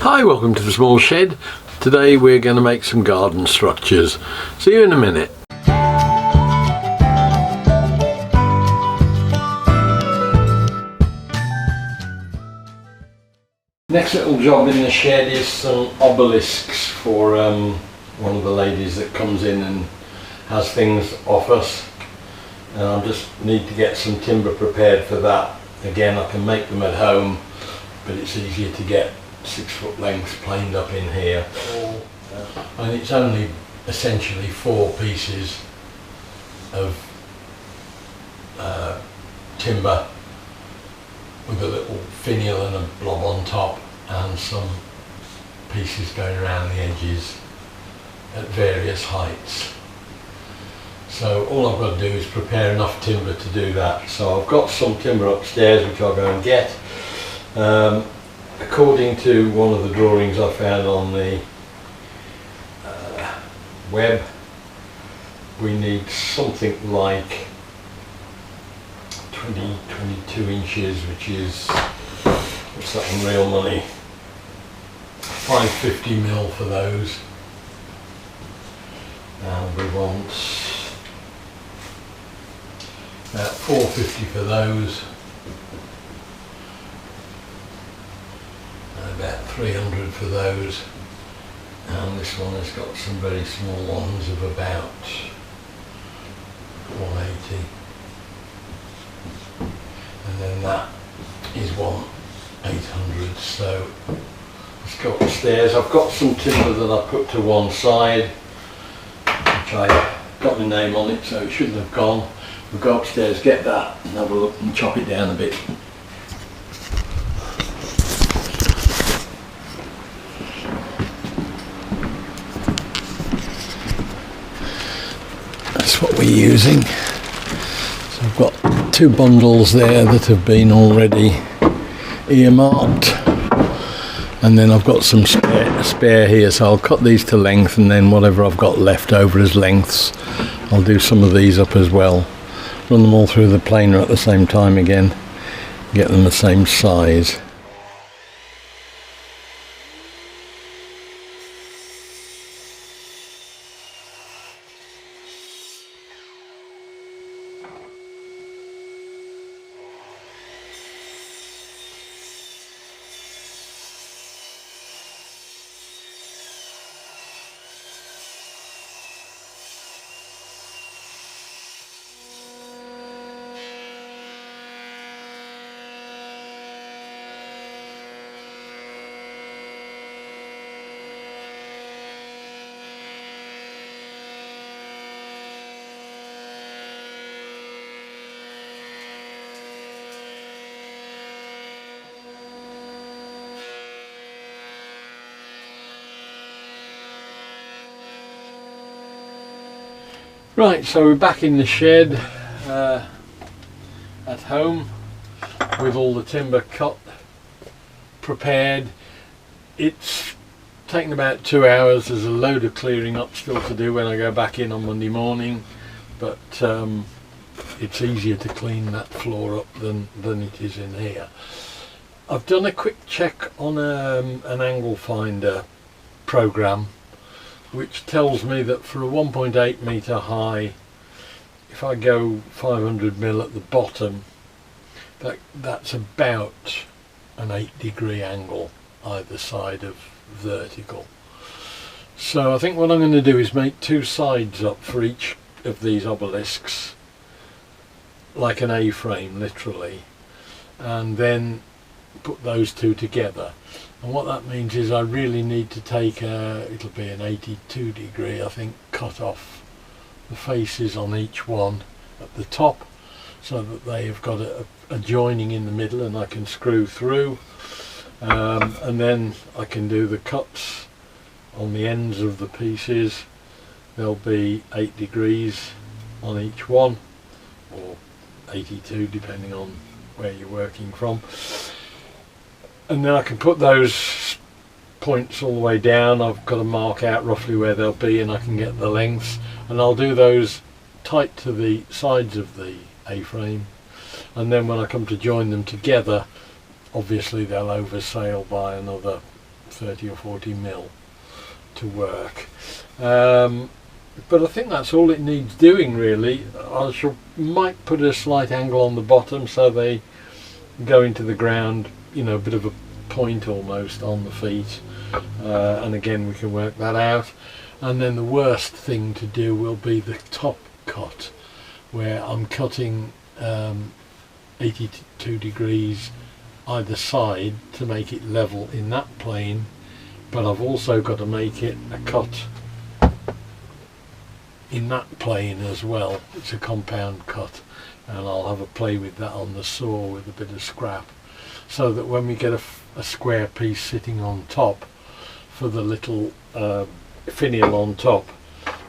Hi, welcome to the small shed. Today we're going to make some garden structures. See you in a minute. Next little job in the shed is some obelisks for one of the ladies that comes in and has things off us. And I just need to get some timber prepared for that. Again, I can make them at home, but it's easier to get 6 foot lengths planed up in here. And it's only essentially 4 pieces of timber with a little finial and a blob on top and some pieces going around the edges at various heights. So all I've got to do is prepare enough timber to do that. So I've got some timber upstairs which I'll go and get. According to one of the drawings I found on the web, we need something like 22 inches, which is, what's that in real money, 550 mil for those, and we want about 450 for those, and about 300 for those, and this one has got some very small ones of about 180, and then that is 800. So let's go upstairs. I've got some timber that I put to one side, which I got my name on it, so it shouldn't have gone. We'll go upstairs, get that, and have a look and chop it down a bit. That's what we're using. So I've got 2 bundles there that have been already earmarked, and then I've got some spare here, so I'll cut these to length, and then whatever I've got left over as lengths, I'll do some of these up as well. Run them all through the planer at the same time again, get them the same size. Right, so we're back in the shed at home with all the timber cut, prepared. It's taken about 2 hours. There's a load of clearing up still to do when I go back in on Monday morning, but it's easier to clean that floor up than it is in here. I've done a quick check on an angle finder program, which tells me that for a 1.8 metre high, if I go 500 mil at the bottom, that's about an 8-degree angle either side of vertical. So I think what I'm going to do is make 2 sides up for each of these obelisks, like an A-frame literally, and then put those 2 together. And what that means is I really need to take it'll be an 82 degree, I think, cut off the faces on each one at the top, so that they have got a joining in the middle and I can screw through, and then I can do the cuts on the ends of the pieces. There'll be 8 degrees on each one, or 82 depending on where you're working from. And then I can put those points all the way down. I've got to mark out roughly where they'll be, and I can get the lengths, and I'll do those tight to the sides of the A-frame, and then when I come to join them together, obviously they'll oversail by another 30 or 40 mil to work. But I think that's all it needs doing really. Might put a slight angle on the bottom so they go into the ground, you know, a bit of a point almost on the feet, and again we can work that out. And then the worst thing to do will be the top cut, where I'm cutting 82 degrees either side to make it level in that plane, but I've also got to make it a cut in that plane as well. It's a compound cut, and I'll have a play with that on the saw with a bit of scrap, so that when we get a square piece sitting on top for the little finial on top,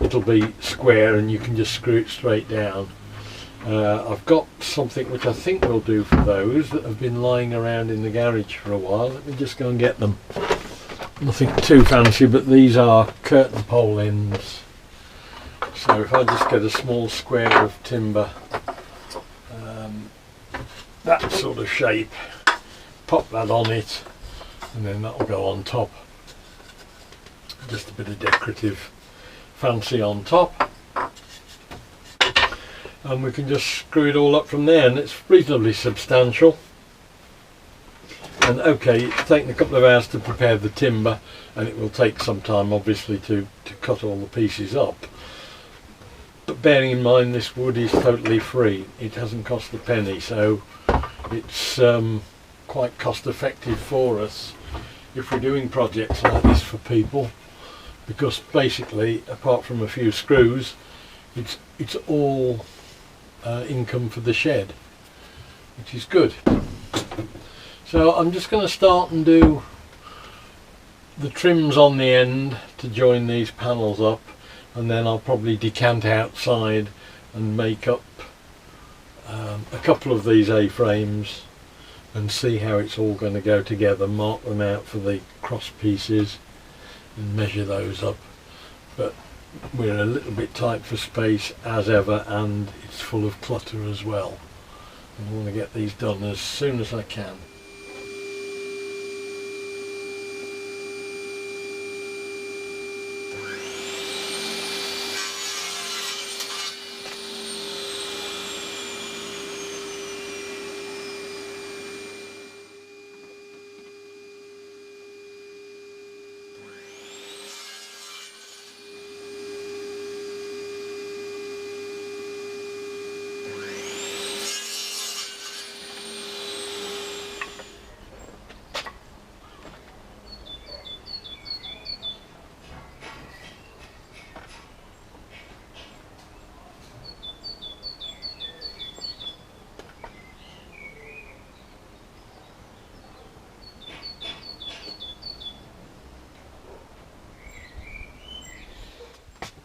it'll be square and you can just screw it straight down. I've got something which I think will do for those that have been lying around in the garage for a while. Let me just go and get them. Nothing too fancy, but these are curtain pole ends. So if I just get a small square of timber, that sort of shape, pop that on it, and then that will go on top. Just a bit of decorative fancy on top, and we can just screw it all up from there, and it's reasonably substantial. And okay, it's taken a couple of hours to prepare the timber, and it will take some time obviously to cut all the pieces up. But bearing in mind this wood is totally free, it hasn't cost a penny, so it's quite cost effective for us if we're doing projects like this for people, because basically apart from a few screws it's all income for the shed, which is good. So I'm just going to start and do the trims on the end to join these panels up, and then I'll probably decant outside and make up a couple of these A-frames and see how it's all going to go together, mark them out for the cross pieces and measure those up. But we're a little bit tight for space as ever, and it's full of clutter as well. I want to get these done as soon as I can.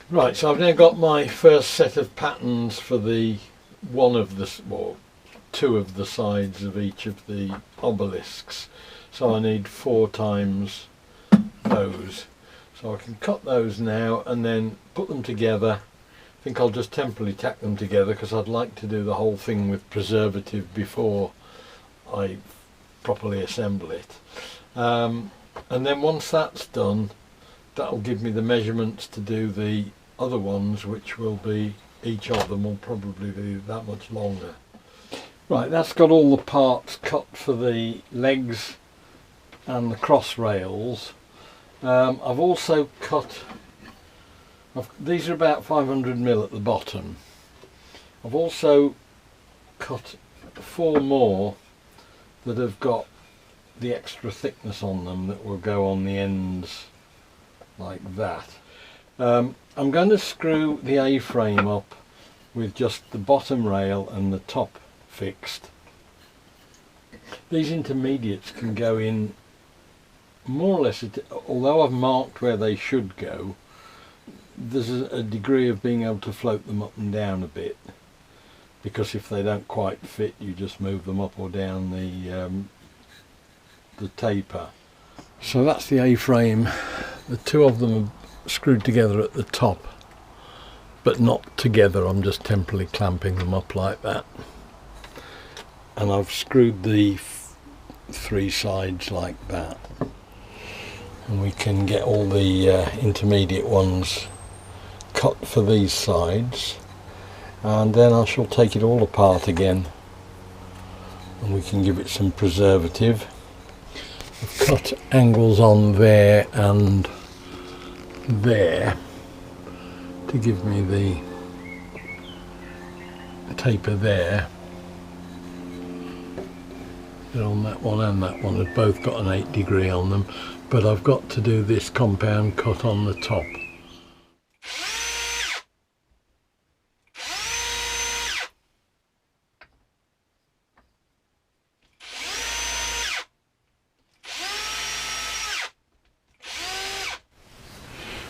Right, so I've now got my first set of patterns for the two of the sides of each of the obelisks. So I need 4 times those. So I can cut those now and then put them together. I think I'll just temporarily tack them together because I'd like to do the whole thing with preservative before I properly assemble it. And then once that's done, that'll give me the measurements to do the other ones, which will be, each of them will probably be that much longer. Right, that's got all the parts cut for the legs and the cross rails. I've also cut, these are about 500mm at the bottom. I've also cut 4 more that have got the extra thickness on them that will go on the ends like that. I'm going to screw the A-frame up with just the bottom rail and the top fixed. These intermediates can go in more or less, although I've marked where they should go, there's a degree of being able to float them up and down a bit, because if they don't quite fit you just move them up or down the taper. So that's the A-frame. The 2 of them are screwed together at the top, but not together. I'm just temporarily clamping them up like that, and I've screwed the 3 sides like that. and we can get all the intermediate ones cut for these sides, and then I shall take it all apart again and we can give it some preservative. I've cut angles on there and there to give me the taper there. But on that one and that one have both got an 8° on them, but I've got to do this compound cut on the top.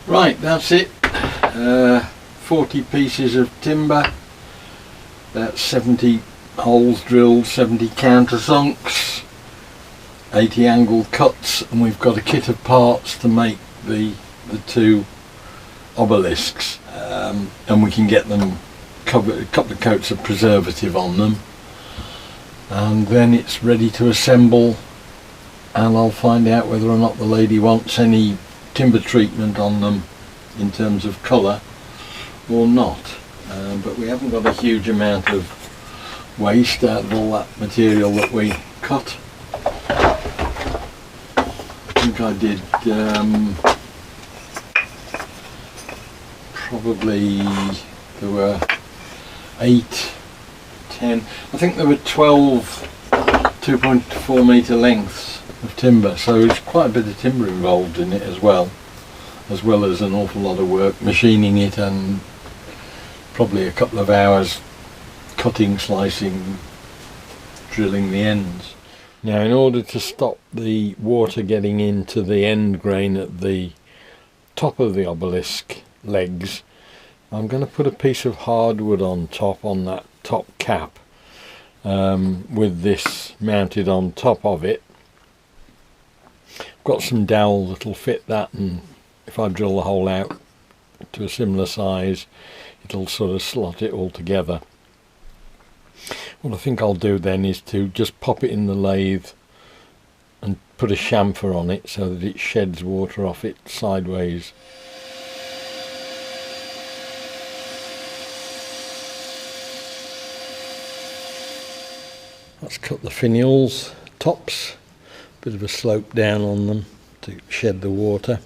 Right, that's it. 40 pieces of timber, about 70 holes drilled, 70 countersunks, 80 angled cuts, and we've got a kit of parts to make the two obelisks, and we can get them covered, a couple of coats of preservative on them, and then it's ready to assemble, and I'll find out whether or not the lady wants any timber treatment on them in terms of colour or not. But we haven't got a huge amount of waste out of all that material that we cut. I think I did probably, there were 8, 10, I think there were 12 2.4 metre lengths of timber, so it's quite a bit of timber involved in it as well as an awful lot of work machining it, and probably a couple of hours cutting, slicing, drilling the ends. Now, in order to stop the water getting into the end grain at the top of the obelisk legs, I'm going to put a piece of hardwood on top, on that top cap, with this mounted on top of it. I've got some dowel that'll fit that, and if I drill the hole out to a similar size, it'll sort of slot it all together. What I think I'll do then is to just pop it in the lathe and put a chamfer on it so that it sheds water off it sideways. Let's cut the finials, tops, bit of a slope down on them to shed the water.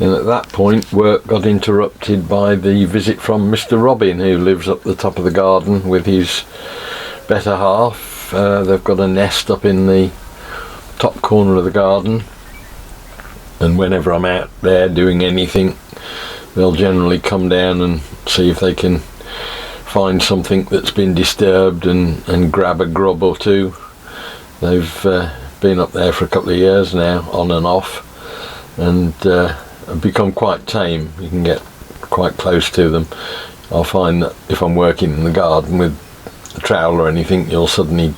And at that point work got interrupted by the visit from Mr. Robin, who lives up the top of the garden with his better half. They've got a nest up in the top corner of the garden, and whenever I'm out there doing anything, they'll generally come down and see if they can find something that's been disturbed and grab a grub or two. They've been up there for a couple of years now, on and off, and have become quite tame. You can get quite close to them. I'll find that if I'm working in the garden with a trowel or anything, you'll suddenly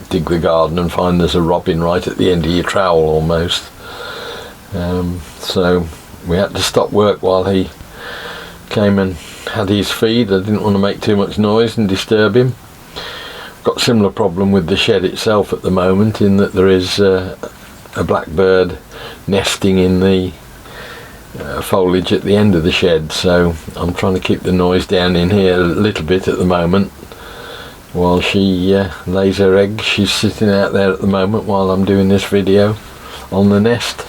dig the garden and find there's a robin right at the end of your trowel almost. So we had to stop work while he came and had his feed. I didn't want to make too much noise and disturb him. Got a similar problem with the shed itself at the moment, in that there is a blackbird nesting in the foliage at the end of the shed, so I'm trying to keep the noise down in here a little bit at the moment while she lays her eggs. She's sitting out there at the moment while I'm doing this video on the nest.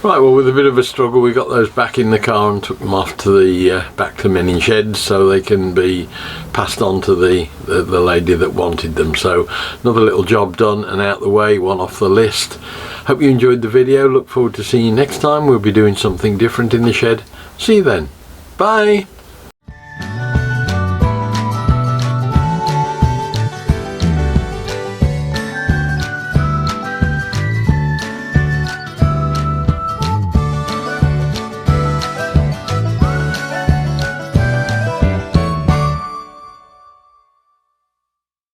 Right, well, with a bit of a struggle we got those back in the car and took them off to the back to many sheds so they can be passed on to the lady that wanted them. So another little job done and out the way, one off the list. Hope you enjoyed the video. Look forward to seeing you next time. We'll be doing something different in the shed. See you then. Bye.